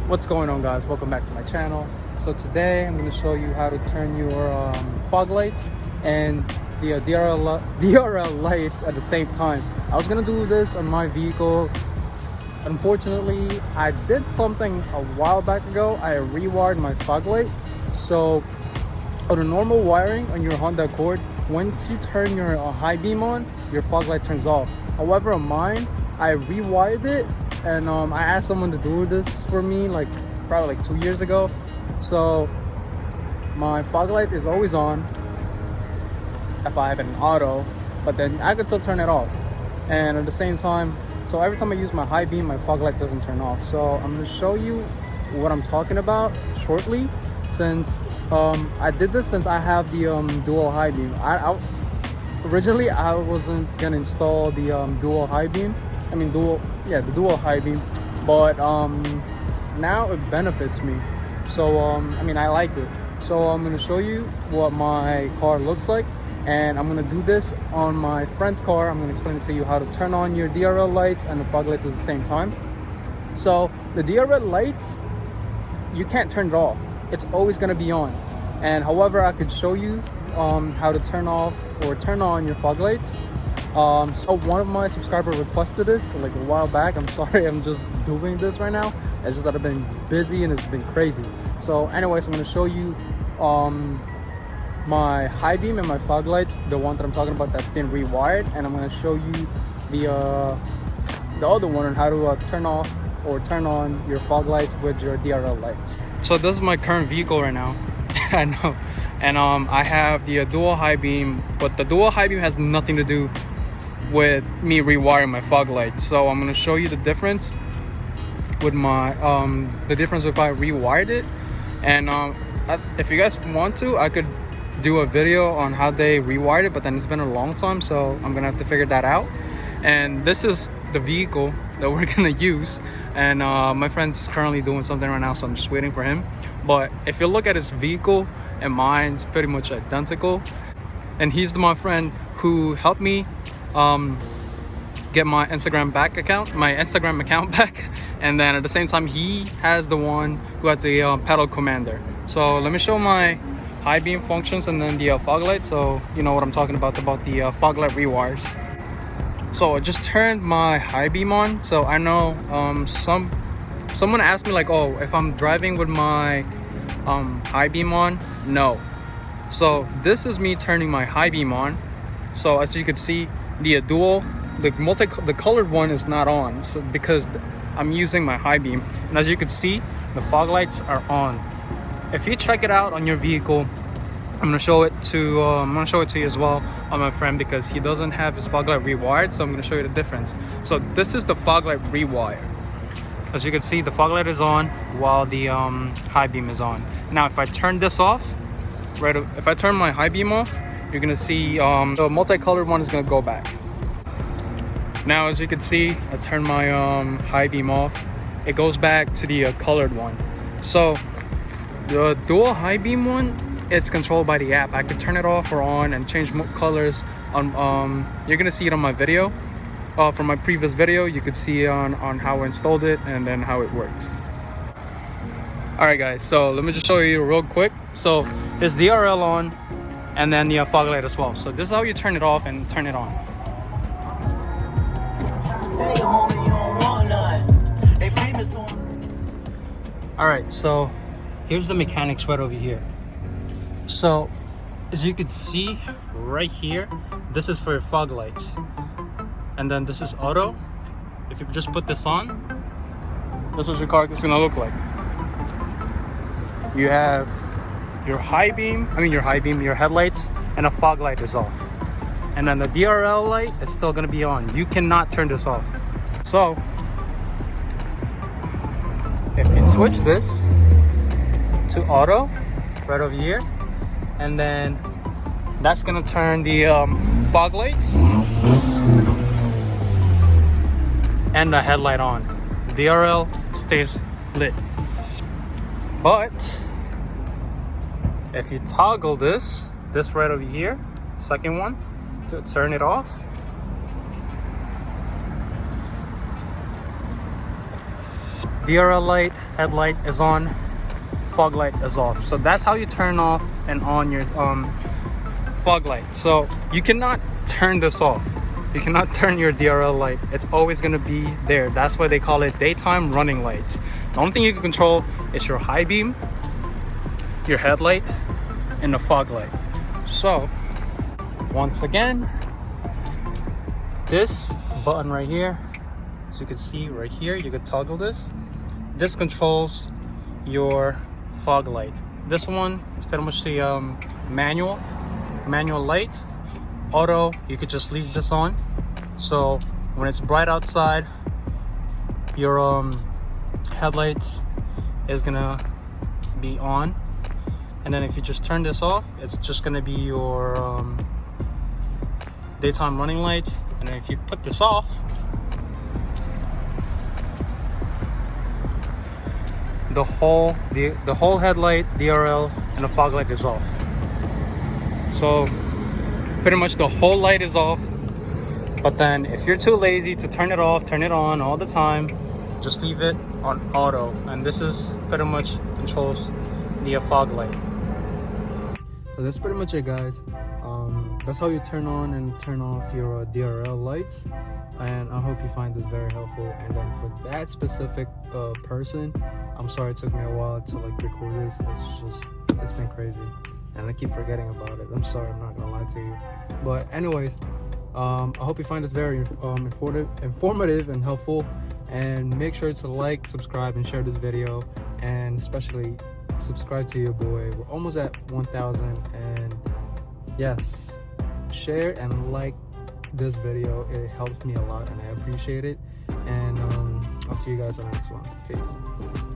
What's going on, guys? Welcome back to my channel. So today I'm going to show you how to turn your fog lights and the DRL lights at the same time. I was going to do this on my vehicle. Unfortunately, I did something a while back ago. I rewired my fog light. So on a normal wiring on your Honda Accord, once you turn your high beam on, your fog light turns off. However, on mine, I rewired it, and I asked someone to do this for me probably 2 years ago. So my fog light is always on if I have an auto, but then I could still turn it off. And at the same time, so every time I use my high beam, my fog light doesn't turn off. So I'm going to show you what I'm talking about shortly, since I did this since I have the dual high beam. Originally I wasn't gonna install the dual high beam. The dual high beam, but now it benefits me. So I like it. So I'm gonna show you what my car looks like, and I'm gonna do this on my friend's car. I'm gonna explain to you how to turn on your DRL lights and the fog lights at the same time. So the DRL lights, you can't turn it off. It's always gonna be on. And however, I could show you how to turn off or turn on your fog lights. So one of my subscribers requested this a while back. I'm sorry, I'm just doing this right now. It's just that I've been busy and it's been crazy. So anyways, I'm going to show you my high beam and my fog lights, the one that I'm talking about that's been rewired, and I'm going to show you the other one on how to turn off or turn on your fog lights with your DRL lights. So this is my current vehicle right now. I know. And I have the dual high beam, but the dual high beam has nothing to do with me rewiring my fog lights. So I'm going to show you the difference with my if I rewired it. And if you guys want to, I could do a video on how they rewired it, but then it's been a long time, so I'm gonna have to figure that out. And this is the vehicle that we're gonna use, and my friend's currently doing something right now, so I'm just waiting for him. But if you look at his vehicle and mine's pretty much identical, and he's my friend who helped me get my Instagram account back, and then at the same time he has the one who has the pedal commander. So let me show my high beam functions and then the fog light, so you know what I'm talking about the fog light rewires. So I just turned my high beam on. So I know someone asked me oh, if I'm driving with my high beam on. No. So this is me turning my high beam on. So as you can see, the colored one is not on, so because I'm using my high beam. And as you can see, the fog lights are on. If you check it out on your vehicle, I'm gonna show it to you as well on my friend, because he doesn't have his fog light rewired. So I'm gonna show you the difference. So this is the fog light rewire. As you can see, the fog light is on while the high beam is on. Now if I turn this off, if I turn my high beam off, you're gonna see the multicolored one is gonna go back. Now as you can see, I turn my high beam off, it goes back to the colored one. So the dual high beam one, it's controlled by the app. I could turn it off or on and change colors on you're gonna see it on my video. From my previous video, you could see on how I installed it and then how it works. Alright guys, so let me just show you real quick. So it's DRL on and then the fog light as well. So this is how you turn it off and turn it on. Alright, so here's the mechanics right over here. So as you can see right here, this is for your fog lights, and then this is auto. If you just put this on, this is what your car is gonna look like. You have your your headlights, and a fog light is off, and then the DRL light is still gonna be on. You cannot turn this off. So if you switch this to auto right over here, and then that's gonna turn the fog lights and the headlight on. The DRL stays lit. But if you toggle this right over here, second one, to turn it off, DRL light, headlight is on, fog light is off. So that's how you turn off and on your fog light. So you cannot turn this off. You cannot turn your DRL light. It's always going to be there. That's why they call it daytime running lights. The only thing you can control is your high beam, your headlight, and the fog light. So once again, this button right here, as you can see right here, you can toggle this. This controls your fog light. This one is pretty much the manual light. Auto, you could just leave this on, so when it's bright outside, your headlights is gonna be on, and then if you just turn this off, it's just gonna be your daytime running lights. And then if you put this off, the whole headlight, DRL, and the fog light is off. So pretty much the whole light is off. But then if you're too lazy to turn it off, turn it on all the time, just leave it on auto, and this is pretty much controls the fog light. So that's pretty much it, guys. That's how you turn on and turn off your DRL lights, and I hope you find this very helpful. And then for that specific person, I'm sorry it took me a while to like record this. It's been crazy, and I keep forgetting about it. I'm sorry, I'm not gonna lie to you. But anyways, I hope you find this very informative and helpful. And make sure to like, subscribe, and share this video, and especially subscribe to your boy. We're almost at 1,000, and yes, share and like this video. It helps me a lot, and I appreciate it. And I'll see you guys on the next one. Peace.